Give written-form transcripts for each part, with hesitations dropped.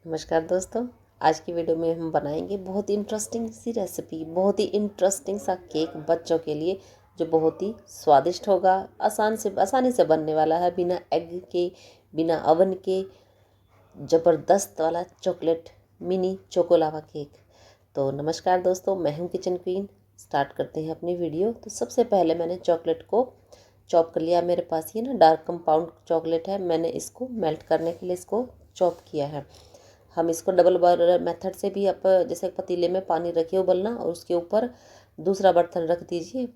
नमस्कार दोस्तों। आज की वीडियो में हम बनाएंगे बहुत ही इंटरेस्टिंग सी रेसिपी, बहुत ही इंटरेस्टिंग सा केक बच्चों के लिए, जो बहुत ही स्वादिष्ट होगा। आसानी से बनने वाला है, बिना एग के, बिना ओवन के। ज़बरदस्त वाला चॉकलेट मिनी चोकोलावा केक। तो नमस्कार दोस्तों, मैं हूं किचन क्वीन। स्टार्ट करते हैं अपनी वीडियो। तो सबसे पहले मैंने चॉकलेट को चॉप कर लिया। मेरे पास ये ना डार्क कंपाउंड चॉकलेट है, मैंने इसको मेल्ट करने के लिए इसको चॉप किया है। हम इसको डबल बॉयलर मेथड से भी, आप जैसे पतीले में पानी रखिए उबलना और उसके ऊपर दूसरा बर्तन रख दीजिए,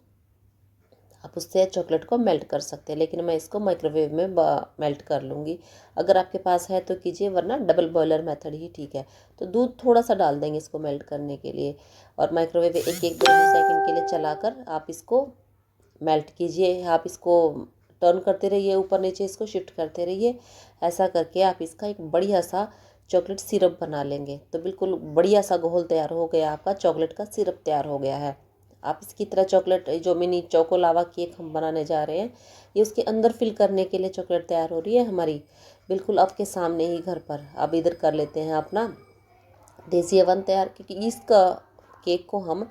आप उससे चॉकलेट को मेल्ट कर सकते हैं। लेकिन मैं इसको माइक्रोवेव में मेल्ट कर लूँगी। अगर आपके पास है तो कीजिए, वरना डबल बॉयलर मेथड ही ठीक है। तो दूध थोड़ा सा डाल देंगे इसको मेल्ट करने के लिए, और माइक्रोवेव एक एक दो सेकंड के लिए चलाकर आप इसको मेल्ट कीजिए। आप इसको टर्न करते रहिए, ऊपर नीचे इसको शिफ्ट करते रहिए। ऐसा करके आप इसका एक बढ़िया सा चॉकलेट सिरप बना लेंगे। तो बिल्कुल बढ़िया सा घोल तैयार हो गया, आपका चॉकलेट का सिरप तैयार हो गया है। आप इसकी तरह चॉकलेट, जो मिनी चोको लावा केक हम बनाने जा रहे हैं, ये उसके अंदर फिल करने के लिए चॉकलेट तैयार हो रही है हमारी, बिल्कुल आपके सामने ही घर पर। अब इधर कर लेते हैं अपना देसी अवन तैयार, क्योंकि इसका केक को हम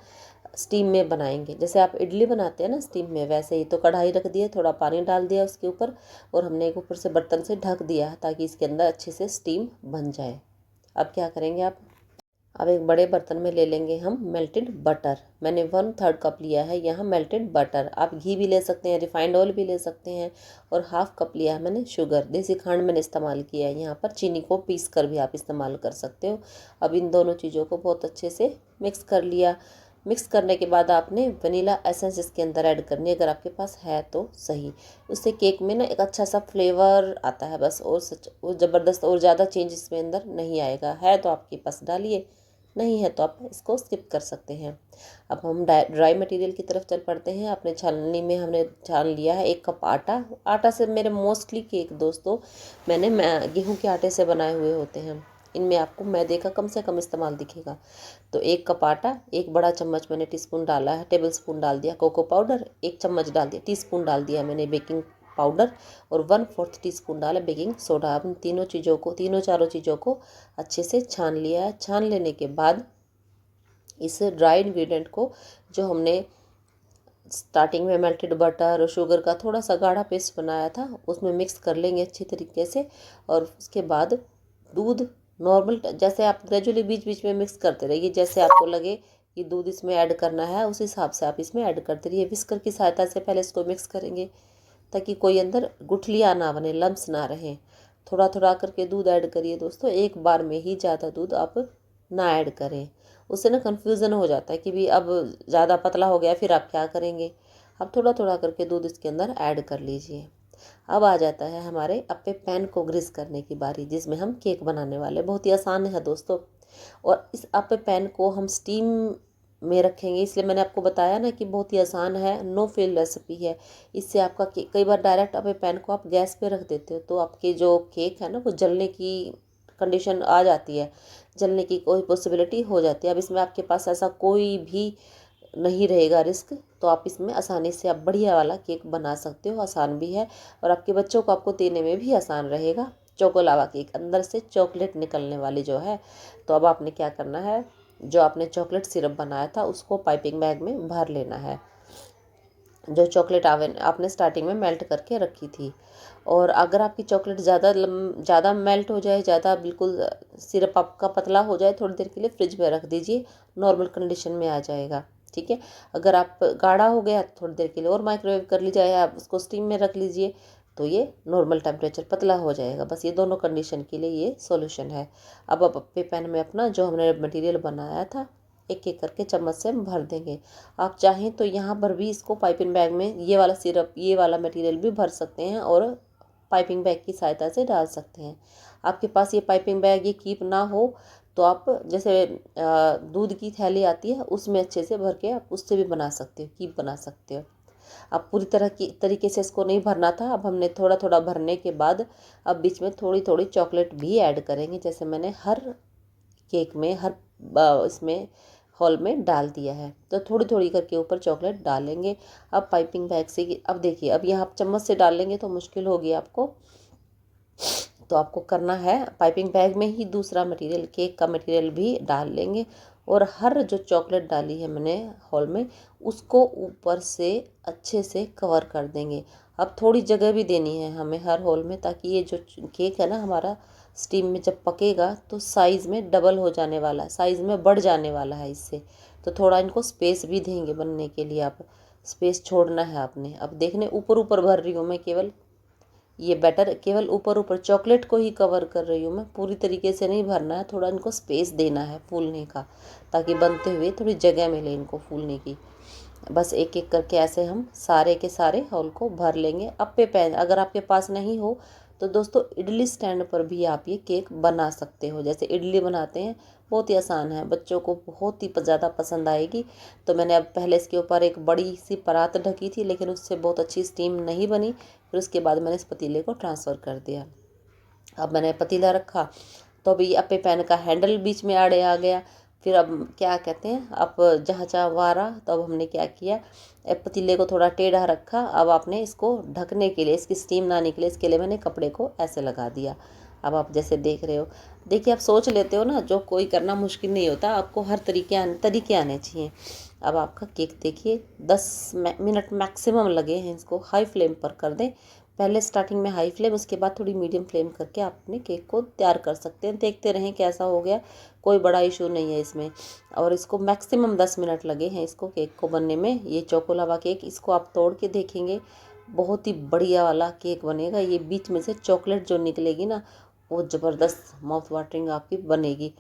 स्टीम में बनाएंगे। जैसे आप इडली बनाते हैं ना स्टीम में, वैसे ही। तो कढ़ाई रख दिए, थोड़ा पानी डाल दिया उसके ऊपर, और हमने एक ऊपर से बर्तन से ढक दिया ताकि इसके अंदर अच्छे से स्टीम बन जाए। अब क्या करेंगे आप, अब एक बड़े बर्तन में ले लेंगे हम मेल्टेड बटर। मैंने 1/3 कप लिया है यहाँ मेल्टेड बटर। आप घी भी ले सकते हैं, रिफाइंड ऑयल भी ले सकते हैं। और 1/2 कप लिया है मैंने शुगर, देसी खांड मैंने इस्तेमाल किया है यहाँ पर। चीनी को पीस कर भी आप इस्तेमाल कर सकते हो। अब इन दोनों चीज़ों को बहुत अच्छे से मिक्स कर लिया। मिक्स करने के बाद आपने वनीला एसेंस इसके अंदर ऐड करनी है, अगर आपके पास है तो सही। उससे केक में ना एक अच्छा सा फ्लेवर आता है बस, और वो ज़बरदस्त, और ज़्यादा चेंज इसमें अंदर नहीं आएगा। है तो आपके पास डालिए, नहीं है तो आप इसको स्किप कर सकते हैं। अब हम ड्राई मटेरियल की तरफ चल पड़ते हैं। अपने छाननी में हमने छान लिया है 1 कप आटा। आटा से मेरे मोस्टली केक दोस्तों मैंने गेहूं के आटे से बनाए हुए होते हैं। इनमें आपको मैदे का कम से कम इस्तेमाल दिखेगा। तो 1 कप आटा, 1 बड़ा चम्मच मैंने टीस्पून डाला है, टेबल स्पून डाल दिया कोको पाउडर, 1 चम्मच डाल दिया, टीस्पून डाल दिया मैंने बेकिंग पाउडर, और 1/4 टीस्पून डाला बेकिंग सोडा। अब इन तीनों चारों चीज़ों को अच्छे से छान लिया है। छान लेने के बाद इस ड्राई इंग्रेडिएंट को, जो हमने स्टार्टिंग में मेल्टेड बटर और शुगर का थोड़ा सा गाढ़ा पेस्ट बनाया था, उसमें मिक्स कर लेंगे अच्छी तरीके से। और उसके बाद दूध नॉर्मल, जैसे आप ग्रेजुअली बीच बीच में मिक्स करते रहिए, जैसे आपको लगे कि दूध इसमें ऐड करना है उस हिसाब से आप इसमें ऐड करते रहिए। विस्कर की सहायता से पहले इसको मिक्स करेंगे ताकि कोई अंदर गुठलियाँ ना बने, लम्स ना रहें। थोड़ा थोड़ा करके दूध ऐड करिए दोस्तों, एक बार में ही ज़्यादा दूध आप ना ऐड करें। उससे ना कन्फ्यूज़न हो जाता है कि भी अब ज़्यादा पतला हो गया, फिर आप क्या करेंगे। अब थोड़ा थोड़ा करके दूध इसके अंदर ऐड कर लीजिए। अब आ जाता है हमारे अपने पैन को ग्रीस करने की बारी, जिसमें हम केक बनाने वाले। बहुत ही आसान है दोस्तों। और इस अपने पैन को हम स्टीम में रखेंगे, इसलिए मैंने आपको बताया ना कि बहुत ही आसान है, नो फेल रेसिपी है। इससे आपका कई बार डायरेक्ट अपने पैन को आप गैस पे रख देते हो तो आपके जो केक है ना, वो जलने की कंडीशन आ जाती है, जलने की कोई पॉसिबिलिटी हो जाती है। अब इसमें आपके पास ऐसा कोई भी नहीं रहेगा रिस्क, तो आप इसमें आसानी से आप बढ़िया वाला केक बना सकते हो। आसान भी है, और आपके बच्चों को आपको देने में भी आसान रहेगा। चोको लावा केक, अंदर से चॉकलेट निकलने वाली जो है। तो अब आपने क्या करना है, जो आपने चॉकलेट सिरप बनाया था उसको पाइपिंग बैग में भर लेना है, जो चॉकलेट आपने स्टार्टिंग में मेल्ट करके रखी थी। और अगर आपकी चॉकलेट ज़्यादा मेल्ट हो जाए, ज़्यादा बिल्कुल सिरप आपका पतला हो जाए, थोड़ी देर के लिए फ्रिज में रख दीजिए, नॉर्मल कंडीशन में आ जाएगा। ठीक है। अगर आप गाढ़ा हो गया तो थोड़ी देर के लिए और माइक्रोवेव कर लीजिए, आप उसको स्टीम में रख लीजिए, तो ये नॉर्मल टेम्परेचर पतला हो जाएगा। बस ये दोनों कंडीशन के लिए ये सॉल्यूशन है। अब आप अपने पैन में अपना जो हमने मटेरियल बनाया था, एक एक करके चम्मच से हम भर देंगे। आप चाहें तो यहाँ पर भी इसको पाइपिंग बैग में ये वाला सिरप, ये वाला मटेरियल भी भर सकते हैं और पाइपिंग बैग की सहायता से डाल सकते हैं। आपके पास ये पाइपिंग बैग ये कीप ना हो तो आप जैसे दूध की थैली आती है उसमें अच्छे से भर के आप उससे भी बना सकते हो, कीप बना सकते हो। अब पूरी तरह की तरीके से इसको नहीं भरना था। अब हमने थोड़ा थोड़ा भरने के बाद अब बीच में थोड़ी थोड़ी चॉकलेट भी ऐड करेंगे, जैसे मैंने हर केक में, हर इसमें हॉल में डाल दिया है। तो थोड़ी थोड़ी करके ऊपर चॉकलेट डालेंगे। अब पाइपिंग बैग से, अब देखिए, अब यहाँ आप चम्मच से डालेंगे तो मुश्किल होगी आपको, तो आपको करना है, पाइपिंग बैग में ही दूसरा मटेरियल, केक का मटेरियल भी डाल लेंगे और हर जो चॉकलेट डाली है मैंने होल में उसको ऊपर से अच्छे से कवर कर देंगे। अब थोड़ी जगह भी देनी है हमें हर होल में, ताकि ये जो केक है ना हमारा स्टीम में जब पकेगा तो साइज़ में डबल हो जाने वाला है, साइज़ में बढ़ जाने वाला है इससे। तो थोड़ा इनको स्पेस भी देंगे बनने के लिए, आप स्पेस छोड़ना है आपने। अब देखने ऊपर ऊपर भर रही हूँ मैं, केवल ये बैटर केवल ऊपर ऊपर चॉकलेट को ही कवर कर रही हूँ मैं, पूरी तरीके से नहीं भरना है, थोड़ा इनको स्पेस देना है फूलने का, ताकि बनते हुए थोड़ी जगह मिले इनको फूलने की। बस एक एक करके ऐसे हम सारे के सारे होल को भर लेंगे। अप्पे पैन अगर आपके पास नहीं हो तो दोस्तों इडली स्टैंड पर भी आप ये केक बना सकते हो, जैसे इडली बनाते हैं, बहुत ही आसान है, बच्चों को बहुत ही ज़्यादा पसंद आएगी। तो मैंने अब पहले इसके ऊपर एक बड़ी सी परात ढकी थी, लेकिन उससे बहुत अच्छी स्टीम नहीं बनी, फिर उसके बाद मैंने इस पतीले को ट्रांसफ़र कर दिया। अब मैंने पतीला रखा तो अभी अप्पे पैन का हैंडल बीच में आड़े आ गया। फिर अब क्या कहते हैं, अब जहाँ जहाँ वारा, तो अब हमने क्या किया, पतीले को थोड़ा टेढ़ा रखा। अब आपने इसको ढकने के लिए, इसकी स्टीम ना निकले, इसके लिए मैंने कपड़े को ऐसे लगा दिया। अब आप जैसे देख रहे हो, देखिए आप सोच लेते हो ना, जो कोई करना मुश्किल नहीं होता, आपको हर तरीके आने चाहिए। अब आपका केक देखिए 10 मिनट मैक्सिमम लगे हैं, इसको हाई फ्लेम पर कर दें। पहले स्टार्टिंग में हाई फ्लेम, उसके बाद थोड़ी मीडियम फ्लेम करके आप अपने केक को तैयार कर सकते हैं। देखते रहें कैसा हो गया, कोई बड़ा इशू नहीं है इसमें। और इसको मैक्सिमम 10 मिनट लगे हैं इसको केक को बनने में। ये चोको लावा केक, इसको आप तोड़ के देखेंगे, बहुत ही बढ़िया वाला केक बनेगा। ये बीच में से चॉकलेट जो निकलेगी ना, वो ज़बरदस्त माउथ वाटरिंग आपकी बनेगी।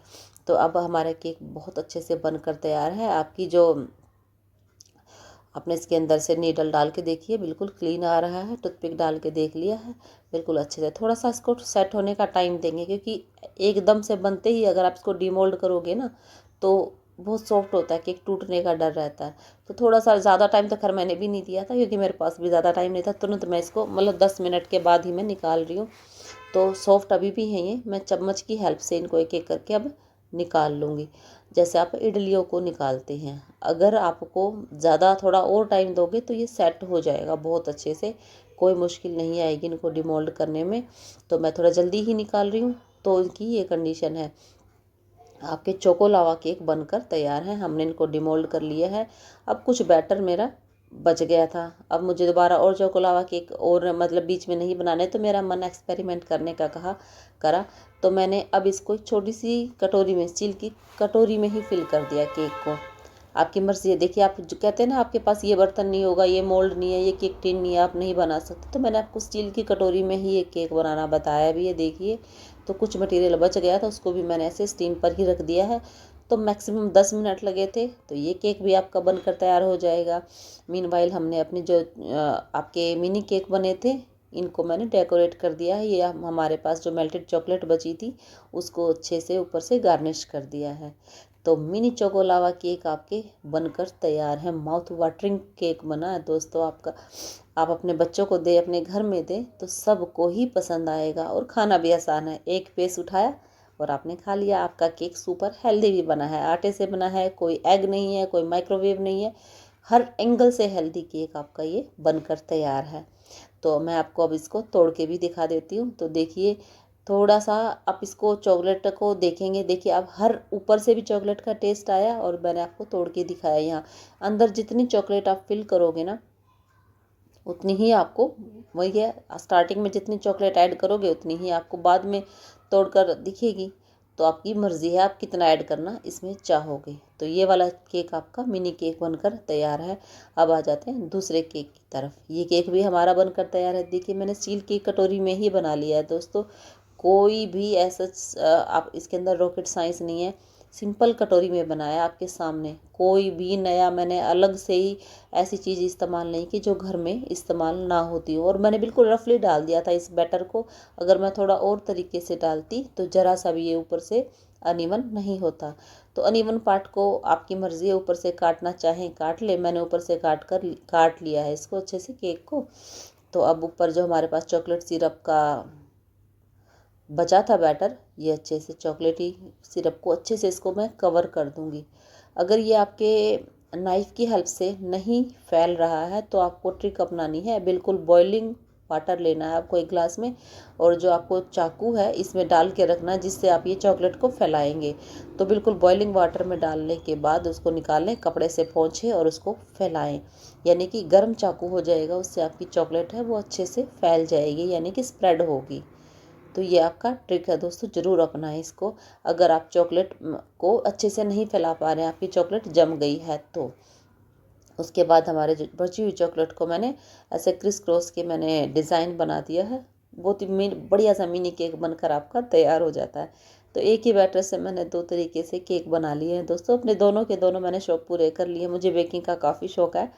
तो अब हमारा केक बहुत अच्छे से बनकर तैयार है। आपकी जो आपने इसके अंदर से नीडल डाल के देखिए, बिल्कुल क्लीन आ रहा है, टूथपिक डाल के देख लिया है, बिल्कुल अच्छे से। थोड़ा सा इसको सेट होने का टाइम देंगे, क्योंकि एकदम से बनते ही अगर आप इसको डीमोल्ड करोगे ना तो बहुत सॉफ्ट होता है, केक टूटने का डर रहता है। तो थोड़ा सा ज़्यादा टाइम तो खैर मैंने भी नहीं दिया था, क्योंकि मेरे पास भी ज़्यादा टाइम नहीं था। तुरंत मैं इसको मतलब 10 मिनट के बाद ही मैं निकाल रही हूँ। तो सॉफ्ट अभी भी हैं ये, मैं चम्मच की हेल्प से इनको एक एक करके अब निकाल लूँगी, जैसे आप इडलियों को निकालते हैं। अगर आपको ज़्यादा थोड़ा और टाइम दोगे तो ये सेट हो जाएगा बहुत अच्छे से, कोई मुश्किल नहीं आएगी इनको डिमोल्ड करने में। तो मैं थोड़ा जल्दी ही निकाल रही हूँ, तो इनकी ये कंडीशन है। आपके चोको लावा केक बनकर तैयार हैं, हमने इनको डिमोल्ड कर लिया है। अब कुछ बैटर मेरा बच गया था, अब मुझे दोबारा और चोको लावा केक और मतलब बीच में नहीं बनाने, तो मेरा मन एक्सपेरिमेंट करने का करा। तो मैंने अब इसको एक छोटी सी कटोरी में, स्टील की कटोरी में ही फिल कर दिया केक को। आपकी मर्ज़ी है, देखिए आप जो कहते हैं ना आपके पास ये बर्तन नहीं होगा, ये मोल्ड नहीं है, ये केक टिन नहीं है, आप नहीं बना सकते, तो मैंने आपको स्टील की कटोरी में ही एक केक बनाना बताया भी है। देखिए, तो कुछ मटेरियल बच गया था, उसको भी मैंने ऐसे स्टीम पर ही रख दिया है। तो मैक्सिमम 10 मिनट लगे थे, तो ये केक भी आपका बनकर तैयार हो जाएगा। मीनवाइल हमने अपने जो आपके मिनी केक बने थे, इनको मैंने डेकोरेट कर दिया है। ये हमारे पास जो मेल्टेड चॉकलेट बची थी उसको अच्छे से ऊपर से गार्निश कर दिया है। तो मिनी चोको लावा केक आपके बनकर तैयार है। माउथ वाटरिंग केक बना है दोस्तों आपका। आप अपने बच्चों को दे, अपने घर में दे, तो सबको ही पसंद आएगा। और खाना भी आसान है, एक पीस उठाया और आपने खा लिया। आपका केक सुपर हेल्दी भी बना है, आटे से बना है, कोई एग नहीं है, कोई माइक्रोवेव नहीं है, हर एंगल से हेल्दी केक आपका ये बनकर तैयार है। तो मैं आपको अब इसको तोड़ के भी दिखा देती हूँ। तो देखिए, थोड़ा सा आप इसको चॉकलेट को देखेंगे, देखिए अब हर ऊपर से भी चॉकलेट का टेस्ट आया, और मैंने आपको तोड़ के दिखाया। यहाँ अंदर जितनी चॉकलेट आप फिल करोगे ना, उतनी ही आपको, वही है, स्टार्टिंग में जितनी चॉकलेट ऐड करोगे उतनी ही आपको बाद में तोड़कर दिखेगी। तो आपकी मर्ज़ी है आप कितना ऐड करना इसमें चाहोगे। तो ये वाला केक आपका मिनी केक बनकर तैयार है। अब आ जाते हैं दूसरे केक की तरफ। ये केक भी हमारा बनकर तैयार है। देखिए, मैंने स्टील की कटोरी में ही बना लिया है दोस्तों, कोई भी ऐसा आप इसके अंदर रॉकेट साइंस नहीं है, सिंपल कटोरी में बनाया आपके सामने। कोई भी नया मैंने अलग से ही ऐसी चीज़ इस्तेमाल नहीं की जो घर में इस्तेमाल ना होती हो। और मैंने बिल्कुल रफली डाल दिया था इस बैटर को, अगर मैं थोड़ा और तरीके से डालती तो ज़रा सा भी ये ऊपर से अनइवन नहीं होता। तो अनइवन पार्ट को आपकी मर्ज़ी है, ऊपर से काटना चाहें काट ले, मैंने ऊपर से काट लिया है इसको अच्छे से केक को। तो अब ऊपर जो हमारे पास चॉकलेट सिरप का बचा था बैटर, ये अच्छे से चॉकलेटी सिरप को अच्छे से इसको मैं कवर कर दूंगी। अगर ये आपके नाइफ़ की हेल्प से नहीं फैल रहा है तो आपको ट्रिक अपनानी है, बिल्कुल बॉइलिंग वाटर लेना है आपको एक ग्लास में, और जो आपको चाकू है इसमें डाल के रखना है, जिससे आप ये चॉकलेट को फैलाएंगे। तो बिल्कुल बॉइलिंग वाटर में डालने के बाद उसको निकालें, कपड़े से पोंछें और उसको फैलाएं, यानी कि गर्म चाकू हो जाएगा, उससे आपकी चॉकलेट है वो अच्छे से फैल जाएगी, यानी कि स्प्रेड होगी। तो ये आपका ट्रिक है दोस्तों, ज़रूर अपनाएं इसको। अगर आप चॉकलेट को अच्छे से नहीं फैला पा रहे हैं, आपकी चॉकलेट जम गई है तो उसके बाद हमारे जो बची हुई चॉकलेट को मैंने ऐसे क्रिस क्रॉस के मैंने डिज़ाइन बना दिया है। बहुत ही बढ़िया सा मिनी केक बनकर आपका तैयार हो जाता है। तो एक ही बैटर से मैंने 2 तरीके से केक बना लिए हैं दोस्तों। अपने दोनों के दोनों मैंने शौक पूरे कर लिए। मुझे बेकिंग का काफ़ी शौक है,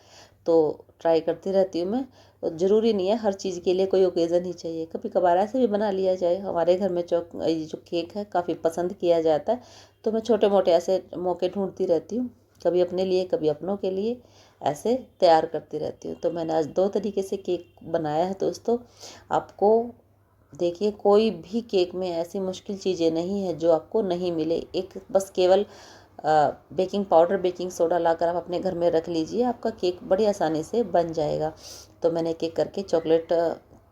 तो ट्राई करती रहती हूँ मैं। ज़रूरी नहीं है हर चीज़ के लिए कोई ओकेज़न ही चाहिए, कभी कभार ऐसे भी बना लिया जाए। हमारे घर में ये जो केक है काफ़ी पसंद किया जाता है, तो मैं छोटे मोटे ऐसे मौके ढूंढती रहती हूँ, कभी अपने लिए कभी अपनों के लिए, ऐसे तैयार करती रहती हूँ। तो मैंने आज 2 तरीके से केक बनाया है दोस्तों। आपको देखिए, कोई भी केक में ऐसी मुश्किल चीज़ें नहीं है जो आपको नहीं मिले। एक बस केवल बेकिंग पाउडर, बेकिंग सोडा लाकर आप अपने घर में रख लीजिए, आपका केक बड़ी आसानी से बन जाएगा। तो मैंने एक एक करके चॉकलेट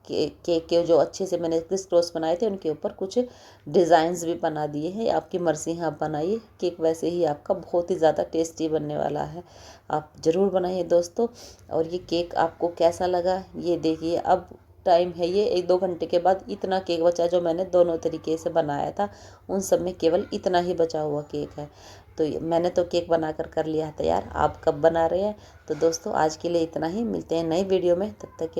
केक के जो अच्छे से मैंने क्रिस क्रॉस बनाए थे उनके ऊपर कुछ डिज़ाइंस भी बना दिए हैं। आपकी मर्ज़ी है, आप बनाइए। केक वैसे ही आपका बहुत ही ज़्यादा टेस्टी बनने वाला है, आप ज़रूर बनाइए दोस्तों। और ये केक आपको कैसा लगा ये देखिए। अब टाइम है ये 1-2 घंटे के बाद इतना केक बचा, जो मैंने दोनों तरीके से बनाया था उन सब में केवल इतना ही बचा हुआ केक है। तो मैंने तो केक बनाकर कर लिया है तैयार। आप कब बना रहे हैं? तो दोस्तों आज के लिए इतना ही, मिलते हैं नई वीडियो में, तब तक के